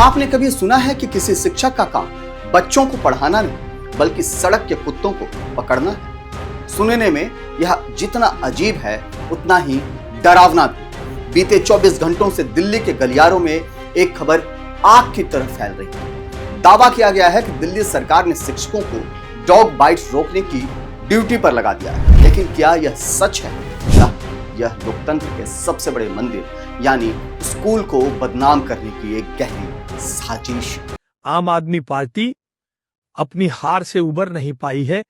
आपने कभी सुना है कि किसी शिक्षक का काम बच्चों को पढ़ाना नहीं बल्कि सड़क के कुत्तों को पकड़ना है? सुनने में यह जितना अजीब है उतना ही डरावना भी। बीते 24 घंटों से दिल्ली के गलियारों में एक खबर आग की तरह फैल रही है। दावा किया गया है कि दिल्ली सरकार ने शिक्षकों को डॉग बाइट्स रोकने की ड्यूटी पर लगा दिया है। लेकिन क्या यह सच है या यह लोकतंत्र के सबसे बड़े मंदिर यानी स्कूल को बदनाम करने की एक गहरी साजिश? आम आदमी पार्टी अपनी हार से उबर नहीं पाई है,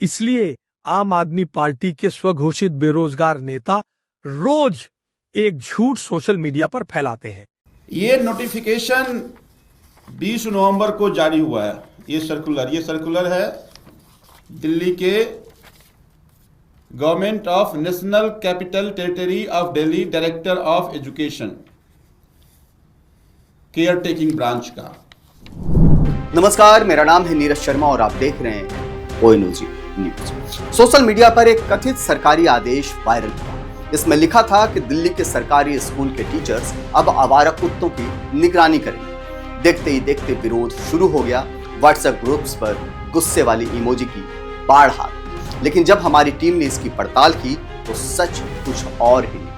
इसलिए आम आदमी पार्टी के स्वघोषित बेरोजगार नेता रोज एक झूठ सोशल मीडिया पर फैलाते हैं। ये नोटिफिकेशन 20 नवंबर को जारी हुआ है। ये सर्कुलर है दिल्ली के government of national capital territory of Delhi director of education care taking branch का। नमस्कार, मेरा नाम है नीरज शर्मा और आप देख रहे हैं ओएनओजी न्यूज। सोशल मीडिया पर एक कथित सरकारी आदेश वायरल हुआ। इसमें लिखा था कि दिल्ली के सरकारी स्कूल के टीचर्स अब आवारा कुत्तों की निगरानी करेंगे। देखते ही देखते विरोध शुरू हो गया। व्हाट्सएप ग्रुप्स पर गुस्से वाली इमोजी की बाढ़ आ गई। लेकिन जब हमारी टीम ने इसकी पड़ताल की तो सच कुछ और ही निकला।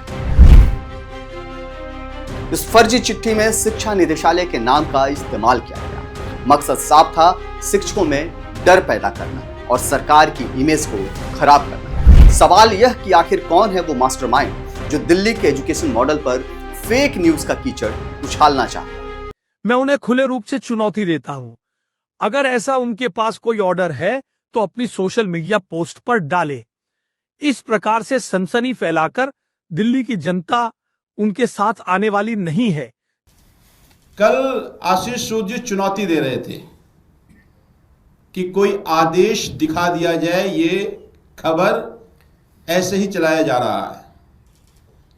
इस फर्जी चिट्ठी में शिक्षा निदेशालय के नाम का इस्तेमाल किया गया। मकसद साफ था, शिक्षकों में डर पैदा करना और सरकार की इमेज को खराब करना। सवाल यह कि आखिर कौन है वो मास्टरमाइंड जो दिल्ली के एजुकेशन मॉडल पर फेक न्यूज का कीचड़ उछालना चाहता है। मैं उन्हें खुले रूप से चुनौती देता हूं, अगर ऐसा उनके पास कोई ऑर्डर है तो अपनी सोशल मीडिया पोस्ट पर डाले। इस प्रकार से सनसनी फैलाकर दिल्ली की जनता उनके साथ आने वाली नहीं है। कल आशीष सूद जी चुनौती दे रहे थे कि कोई आदेश दिखा दिया जाए, ये खबर ऐसे ही चलाया जा रहा है।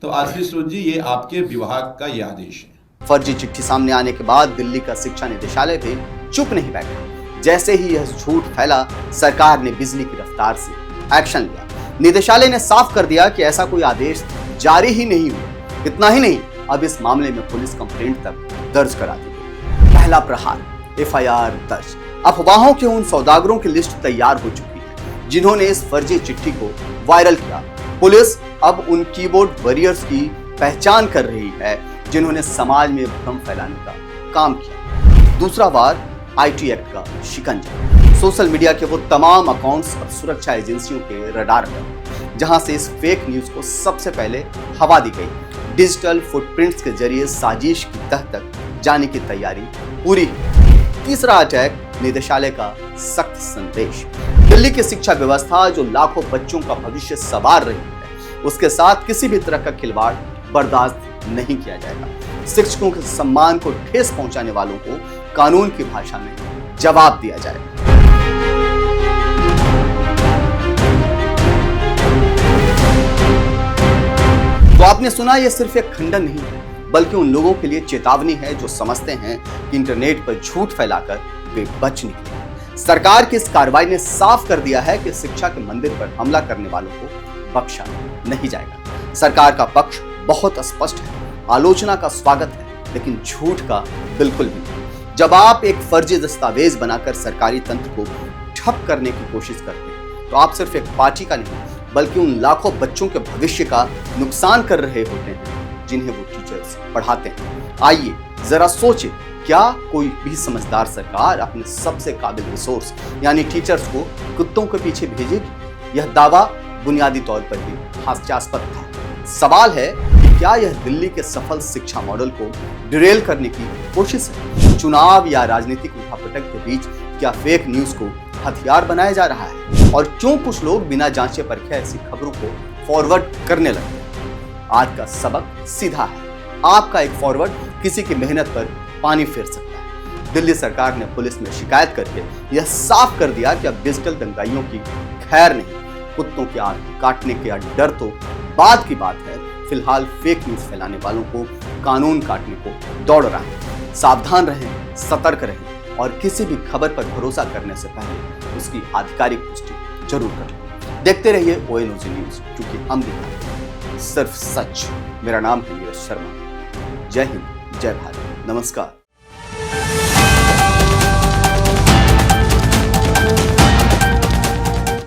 तो आशीष सूद जी, ये आपके विभाग का ये आदेश है। फर्जी चिट्ठी सामने आने के बाद दिल्ली का शिक्षा निदेशालय भी चुप नहीं बैठा। जैसे ही यह झूठ फैला, सरकार ने बिजली की रफ्तार से एक्शन लिया। निदेशालय ने साफ कर दिया कि ऐसा कोई आदेश जारी ही नहीं हुआ। इतना ही नहीं, अब इस मामले में पुलिस कंप्लेंट तक दर्ज करा दी गई। पहला प्रहार, एफआईआर दर्ज। अफवाहों के उन सौदागरों की लिस्ट तैयार हो चुकी है जिन्होंने इस फर्जी चिट्ठी को वायरल किया। पुलिस अब उन कीबोर्ड वॉरियर्स की पहचान कर रही है जिन्होंने समाज में भ्रम फैलाने का काम किया। दूसरा वार, आईटी एक्ट का शिकंजा। सोशल मीडिया के वो तमाम अकाउंट्स और सुरक्षा एजेंसियों के रडार पर जहां से इस फेक न्यूज को सबसे पहले हवा दी गई। डिजिटल फुटप्रिंट्स के जरिए साजिश की तह तक जाने की तैयारी पूरी। तीसरा अटैक, निदेशालय का सख्त संदेश। दिल्ली की शिक्षा व्यवस्था जो लाखों बच्चों का भविष्य संवार रही है, उसके साथ किसी भी तरह का खिलवाड़ बर्दाश्त नहीं किया जाएगा। शिक्षकों के सम्मान को ठेस पहुंचाने वालों को कानून की भाषा में जवाब दिया जाएगा। तो आपने सुना, यह सिर्फ एक खंडन नहीं है बल्कि उन लोगों के लिए चेतावनी है जो समझते हैं कि इंटरनेट पर झूठ फैलाकर वे बच निकले। सरकार की इस कार्रवाई ने साफ कर दिया है कि शिक्षा के मंदिर पर हमला करने वालों को बख्शा नहीं जाएगा। सरकार का पक्ष बहुत स्पष्ट है, आलोचना का स्वागत है लेकिन झूठ का बिल्कुल भी नहीं। जब आप एक फर्जी दस्तावेज बनाकर सरकारी तंत्र को ठप करने की कोशिश करते हैं तो आप सिर्फ एक पार्टी का नहीं बल्कि उन लाखों बच्चों के भविष्य का नुकसान कर रहे होते हैं जिन्हें वो टीचर्स पढ़ाते हैं। आइए जरा सोचें, क्या कोई भी समझदार सरकार अपने सबसे काबिल रिसोर्स यानी टीचर्स को कुत्तों के पीछे भेजेगी? यह दावा बुनियादी तौर पर ही हास्यास्पद था। सवाल है कि क्या यह दिल्ली के सफल शिक्षा मॉडल को डिरेल करने की कोशिश है? चुनाव या राजनीतिक उठापटक के बीच क्या फेक न्यूज को हथियार बनाया जा रहा है? और क्यों कुछ लोग बिना जांचे परखे ऐसी खबरों को फॉरवर्ड करने लगते हैं? आज का सबक सीधा है, आपका एक फॉरवर्ड किसी की मेहनत पर पानी फेर सकता है। दिल्ली सरकार ने पुलिस में शिकायत करके यह साफ कर दिया कि अब डिजिटल दंगाइयों की खैर नहीं। कुत्तों के आंख काटने के डर तो बात की बात है, फिलहाल फेक न्यूज फैलाने वालों को कानून काटने को दौड़ रहा है। सावधान रहें, सतर्क रहें और किसी भी खबर पर भरोसा करने से पहले उसकी आधिकारिक पुष्टि जरूर करें। देखते रहिए ओएनओजी न्यूज, क्योंकि हम दिखाते हैं सिर्फ सच। मेरा नाम है नीरज शर्मा। जय हिंद, जय भारत, नमस्कार।